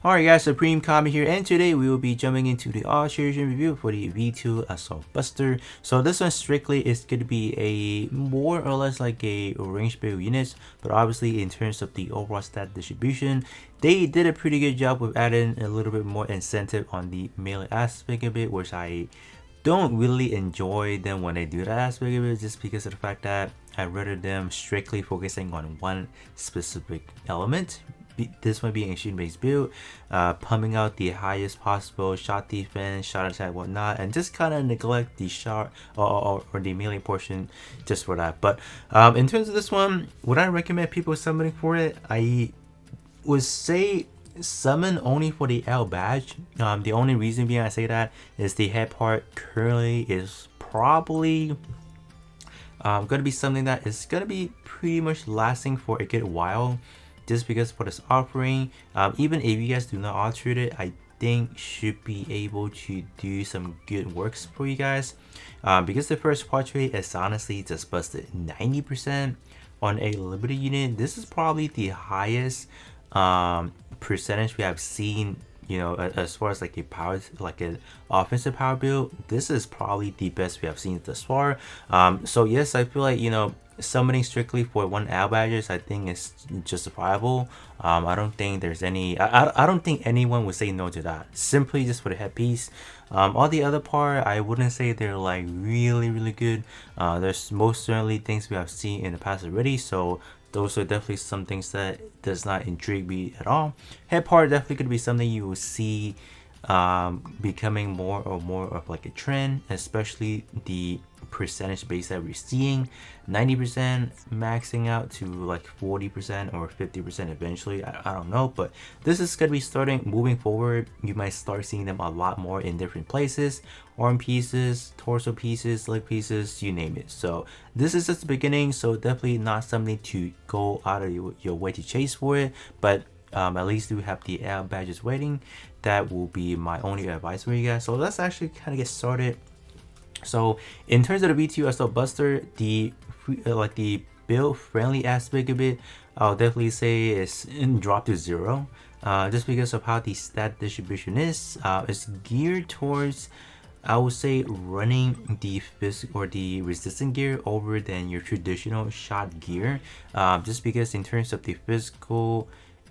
Alright guys, Supreme Kami here, and today we will be jumping into the Alteration review for the V2 Assault Buster. So this one strictly is going to be a more or less like a range build unit, but obviously in terms of the overall stat distribution, they did a pretty good job with adding a little bit more incentive on the melee aspect of it, which I don't really enjoy them when they do that aspect of it, just because of the fact that I'd rather them strictly focusing on one specific element. This one being a shooting based build, pumping out the highest possible shot defense, shot attack, whatnot, and just kind of neglect the shot or the melee portion just for that. But in terms of this one, would I recommend people summoning for it? I would say summon only for the L badge. The only reason being I say that is the head part currently is probably going to be something that is going to be pretty much lasting for a good while, just because for this offering, even if you guys do not alter it, I think should be able to do some good works for you guys, because the first portrait is honestly just busted 90% on a limited unit. This is probably the highest percentage we have seen, you know, as far as like a power, like an offensive power build. This is probably the best we have seen thus far. So yes, I feel like, you know, summoning strictly for one L badges I think is justifiable. I don't think there's any, I don't think anyone would say no to that, simply just for the headpiece. All the other part, I wouldn't say they're like really good. There's most certainly things we have seen in the past already, so those are definitely some things that does not intrigue me at all. Head part definitely could be something you will see becoming more of like a trend, especially the percentage base that we're seeing, 90% maxing out to like 40% or 50% eventually. I don't know, but this is gonna be starting moving forward. You might start seeing them a lot more in different places, arm pieces, torso pieces, leg pieces, you name it. So this is just the beginning, so definitely not something to go out of your way to chase for it, but at least do have the L badges waiting. That will be my only advice for you guys. So let's actually kind of get started. So in terms of the V2 Assault Buster, the like the build friendly aspect of it, I'll definitely say is dropped to 0, just because of how the stat distribution is. It's geared towards, I would say, running the physical or the resistant gear over than your traditional shot gear, just because in terms of the physical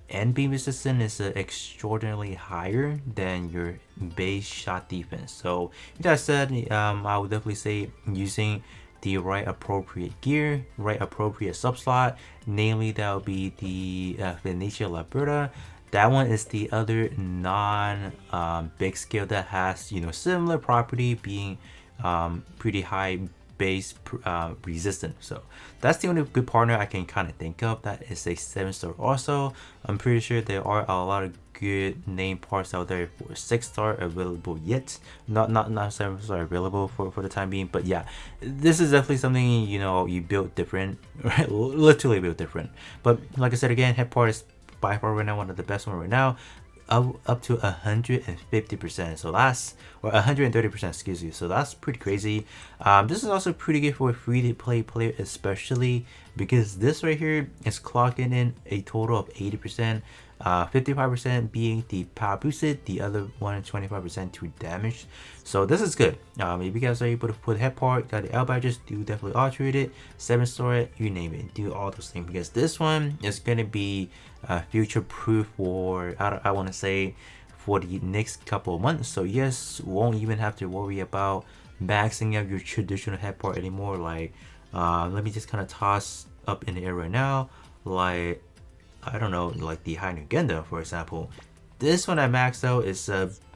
and beam resistance is extraordinarily higher than your base shot defense. So with that said, I would definitely say using the right appropriate gear, right appropriate subslot, namely that would be the Venetia Laberta. That one is the other non big scale that has, you know, similar property, being pretty high base resistant. So that's the only good partner I can kind of think of that is a 7-star. Also, I'm pretty sure there are a lot of good name parts out there for 6-star available yet, not 7-star available for the time being. But yeah, this is definitely something, you know, you build different, right? Literally build different. But like I said again, head part is by far right now one of the best one right now, up to 150%, so that's, or 130%, excuse me, so that's pretty crazy. This is also pretty good for a free-to-play player, especially because this right here is clocking in a total of 80%, 55% being the power boosted, the other 125% to damage. So this is good. If you guys are able to put head part, got the L badges, do definitely alterate it, 7-star it, you name it, do all those things, because this one is going to be future proof for, I want to say, for the next couple of months. So yes, won't even have to worry about maxing out your traditional head part anymore. Like let me just kind of toss up in the air right now, like I don't know, like the High Gundam for example. This one I maxed out is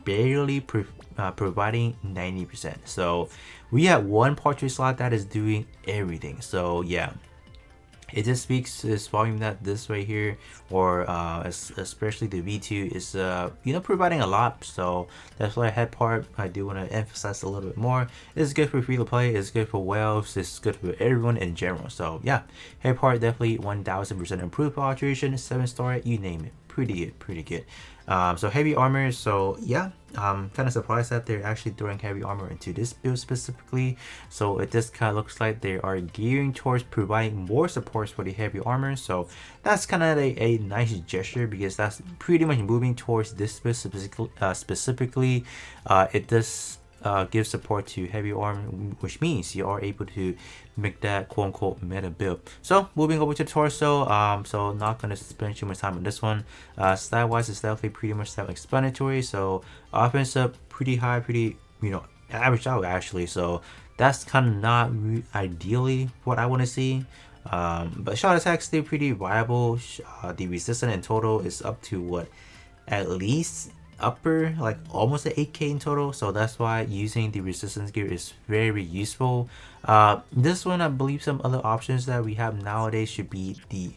barely providing 90%. So we have one portrait slot that is doing everything. So yeah, it just speaks this volume that this right here, or especially the V2 is you know, providing a lot. So that's why head part I do want to emphasize a little bit more. It's good for free to play, it's good for whales, it's good for everyone in general. So yeah, head part definitely 1000% improved alteration, 7-star, you name it, pretty good. So heavy armor, so yeah, I'm kind of surprised that they're actually throwing heavy armor into this build specifically. So it just kind of looks like they are gearing towards providing more supports for the heavy armor. So that's kind of a nice gesture, because that's pretty much moving towards this build specifically. It does give support to heavy armor, which means you are able to make that quote-unquote meta build. So moving over to torso, so not gonna spend too much time on this one. Stat wise, it's definitely pretty much self-explanatory. So offense up pretty high, pretty, you know, average out actually. So that's kind of not ideally what I want to see. But shot attack still pretty viable. The resistance in total is up to what, at least upper, like almost an 8k in total. So that's why using the resistance gear is very useful. This one, I believe some other options that we have nowadays should be the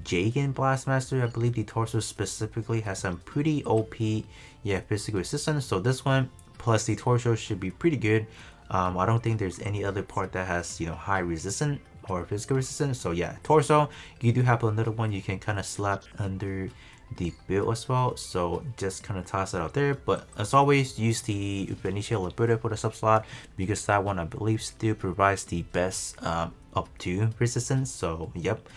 Jagan Blastmaster. I believe the torso specifically has some pretty OP, yeah, physical resistance. So this one plus the torso should be pretty good. I don't think there's any other part that has, you know, high resistance or physical resistance. So yeah, torso, you do have another one you can kind of slap under the build as well, so just kind of toss it out there. But as always, use the Venetia Liberta for the sub slot, because that one I believe still provides the best up to resistance. So yep,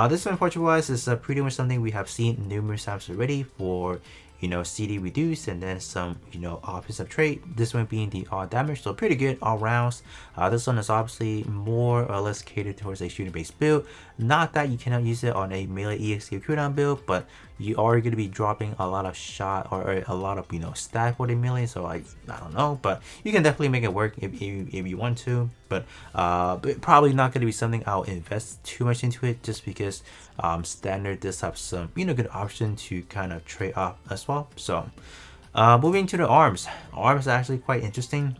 this one fortune wise is pretty much something we have seen numerous times already for, you know, CD reduce and then some, you know, offensive trait. This one being the all damage, so pretty good all rounds. This one is obviously more or less catered towards a shooting based build. Not that you cannot use it on a melee EXQ cooldown build, but you are going to be dropping a lot of shot or a lot of, you know, stat for the melee. So I don't know, but you can definitely make it work if you want to. But probably not going to be something I'll invest too much into it, just because standard does have some, you know, good option to kind of trade off as well. So moving to the arms are actually quite interesting.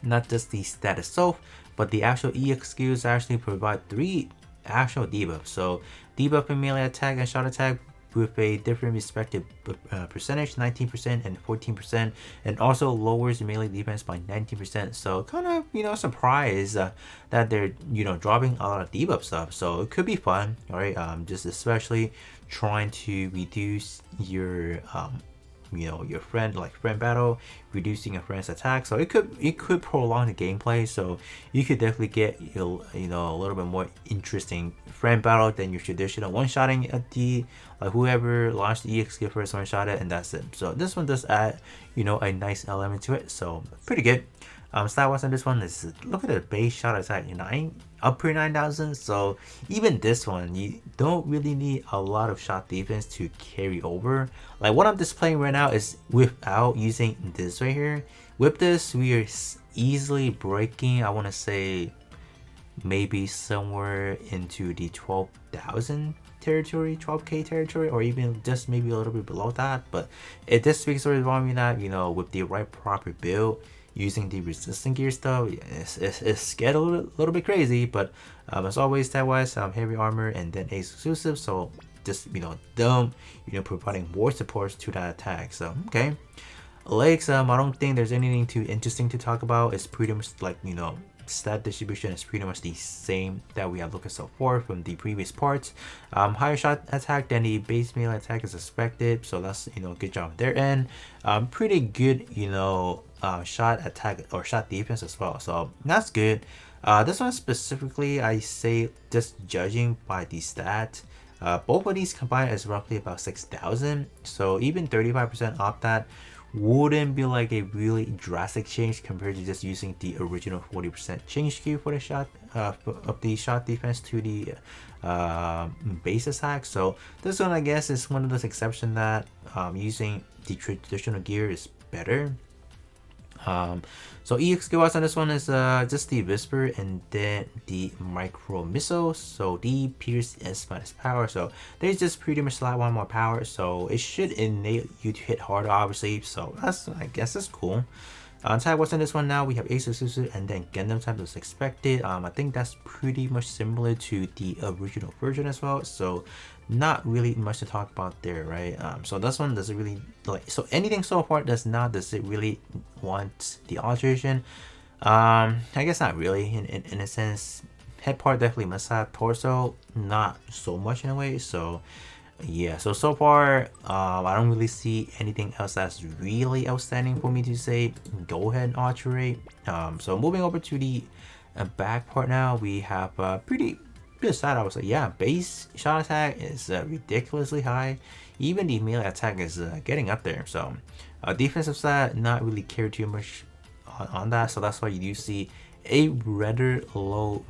Not just the stat itself, but the actual EX skills actually provide 3 actual debuffs. So debuff in melee attack and shot attack with a different respective percentage, 19% and 14%, and also lowers melee defense by 19%. So kind of, you know, surprised that they're, you know, dropping a lot of debuff stuff. So it could be fun, all right? Just especially trying to reduce your you know, your friend, like friend battle, reducing a friend's attack. So it could prolong the gameplay. So you could definitely get, you know, a little bit more interesting friend battle than your traditional one-shotting at the, like, whoever launched the EX skill first one-shot it and that's it. So this one does add, you know, a nice element to it. So pretty good. Stat wise on this one is, look at the base shot attack, 9 up per 9,000. So even this one, you don't really need a lot of shot defense to carry over. Like what I'm displaying right now is without using this right here. With this, we are easily breaking, I want to say maybe somewhere into the 12,000 territory, 12k territory, or even just maybe a little bit below that. But it just speaks to me that, you know, with the right proper build, using the resistant gear stuff, it's get a little bit crazy. But as always, stat wise, heavy armor and then ace exclusive, so just, you know, them, you know, providing more supports to that attack. So okay, legs, I don't think there's anything too interesting to talk about. It's pretty much like, you know, stat distribution is pretty much the same that we have looked at so far from the previous parts. Higher shot attack than the base melee attack is expected, so that's, you know, good job on their end. Pretty good, you know, shot attack or shot defense as well, so that's good. This one specifically, I say, just judging by the stat, both of these combined is roughly about 6,000, so even 35% off that wouldn't be like a really drastic change compared to just using the original 40% change queue for the shot of the shot defense to the base attack. So this one, I guess, is one of those exceptions that using the traditional gear is better. So EX skills on this one is just the Whisper and then the Micro Missile. So the Pierce is minus power, so there's just pretty much slide one more power, so it should enable you to hit harder, obviously. So that's, I guess that's cool. Type what's in this one now, we have Ace Exclusive and then Gundam type as expected. I think that's pretty much similar to the original version as well, so not really much to talk about there, right? So this one doesn't really, like, so anything so far does it really want the alteration? I guess not really, in a sense. Head part definitely must have, torso not so much in a way. So Yeah, so far, I don't really see anything else that's really outstanding for me to say go ahead and alterate. So moving over to the back part now, we have a pretty good side. I would say, yeah, base shot attack is ridiculously high. Even the melee attack is getting up there. So defensive side, not really care too much on that. So that's why you do see a rather low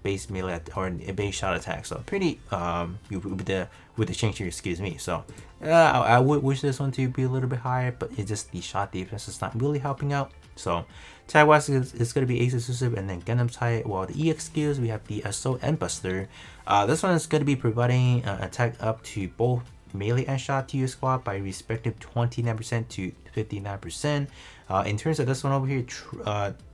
base melee or a base shot attack. So pretty with the change here, excuse me. So I would wish this one to be a little bit higher, but it's just the shot defense is not really helping out. So tag wise it's going to be ace exclusive and then Gundam type. While the EX skills we have the Assault and Buster. This one is going to be providing attack up to both melee and shot to your squad by respective 29% to 59%. In terms of this one over here,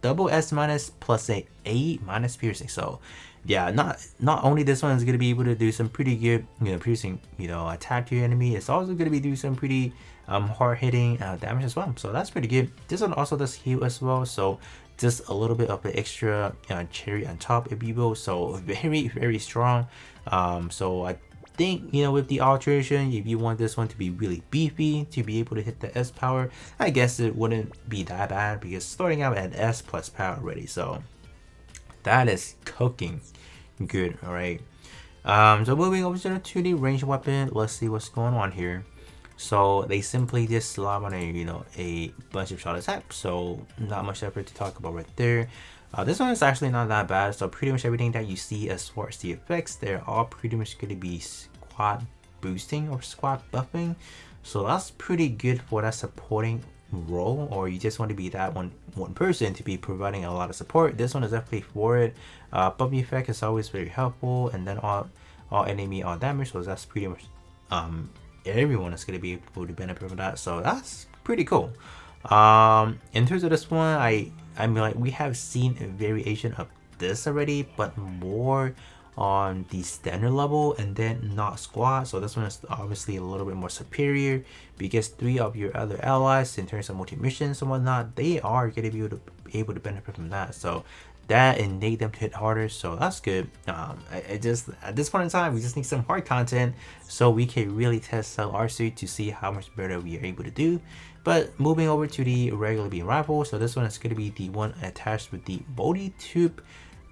double S minus plus a minus piercing. So yeah, not only this one is going to be able to do some pretty good piercing attack to your enemy, it's also going to be doing some pretty hard hitting damage as well. So that's pretty good. This one also does heal as well, so just a little bit of the extra cherry on top, if you will. So very strong. So I think with the alteration, if you want this one to be really beefy to be able to hit the S power, I guess it wouldn't be that bad because starting out at S plus power already, so that is cooking good. All right, so moving over to the ranged weapon, let's see what's going on here. So they simply just slap on a bunch of shot attacks, so not much effort to talk about right there. This one is actually not that bad, so pretty much everything that you see as far as the effects, they're all pretty much going to be squad boosting or squad buffing. So that's pretty good for that supporting role, or you just want to be that one person to be providing a lot of support. This one is definitely for it. Buffy effect is always very helpful, and then all enemy all damage, so that's pretty much everyone is going to be able to benefit from that, so that's pretty cool. In terms of this one, I mean, like, we have seen a variation of this already, but more on the standard level and then not squad. So this one is obviously a little bit more superior because 3 of your other allies in terms of multi-missions and whatnot, they are going to be able to benefit from that. So that enabled them to hit harder, so that's good. I just at this point in time, we just need some hard content so we can really test out our suit to see how much better we are able to do. But moving over to the regular beam rifle, so this one is going to be the one attached with the multi-tube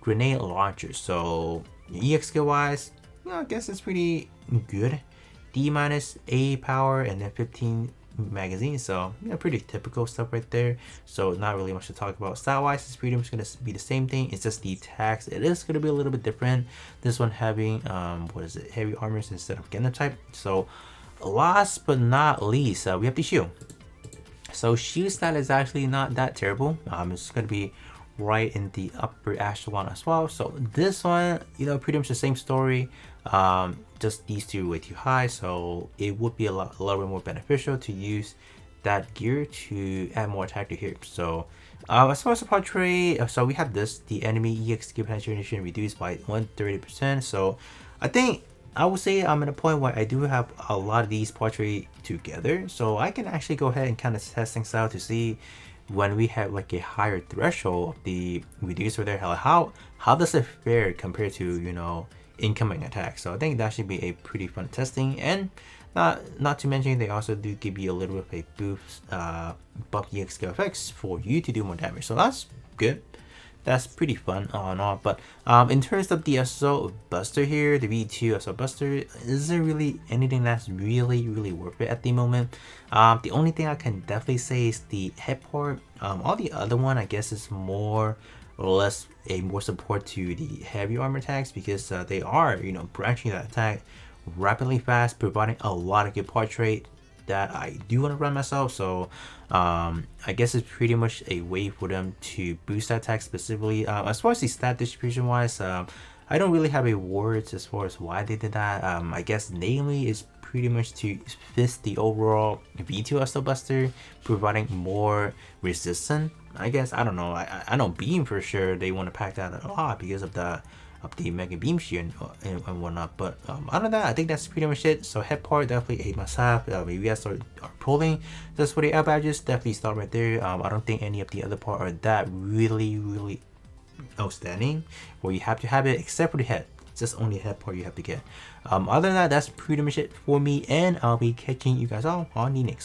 grenade launcher. So EX skill wise, I guess it's pretty good. D minus A power and then 15 magazine, so pretty typical stuff right there, so not really much to talk about. Style wise, it's pretty much going to be the same thing, it's just the tags, it is going to be a little bit different. This one having what is it, heavy armors instead of Gundam type. So last but not least, we have the shield. So shield style is actually not that terrible. It's going to be right in the upper echelon as well. So this one, pretty much the same story. Just these two way too high, so it would be a little bit more beneficial to use that gear to add more attack to here. So as far as the portrait, so we have this, the enemy EX skill penetration reduced by 130%. So I think I would say I'm at a point where I do have a lot of these portrait together, so I can actually go ahead and kind of test things out to see when we have like a higher threshold of the reducer there, how does it fare compared to incoming attacks. So I think that should be a pretty fun testing, and not to mention they also do give you a little bit of a boost buff EX skill effects for you to do more damage, so that's good. That's pretty fun all in all. But in terms of the Assault Buster here, the V2 Assault Buster, is there really anything that's really worth it at the moment? The only thing I can definitely say is the head part. All the other one I guess is more or less a more support to the heavy armor attacks, because they are branching that attack rapidly fast, providing a lot of good portrait that I do want to run myself. So I guess it's pretty much a way for them to boost that attack specifically. As far as the stat distribution wise, I don't really have a words as far as why they did that. I guess namely is pretty much to fit the overall V2 Assault Buster, providing more resistance. I guess, I don't know, I know Beam for sure they want to pack that a lot because of the Mega Beam Shield and whatnot, but other than that, I think that's pretty much it. So head part, definitely a must-have. Maybe you guys are pulling just for the L badges, definitely start right there. I don't think any of the other part are that really outstanding where you have to have it, except for the head. It's just only head part you have to get. Other than that, that's pretty much it for me, and I'll be catching you guys all on the next one.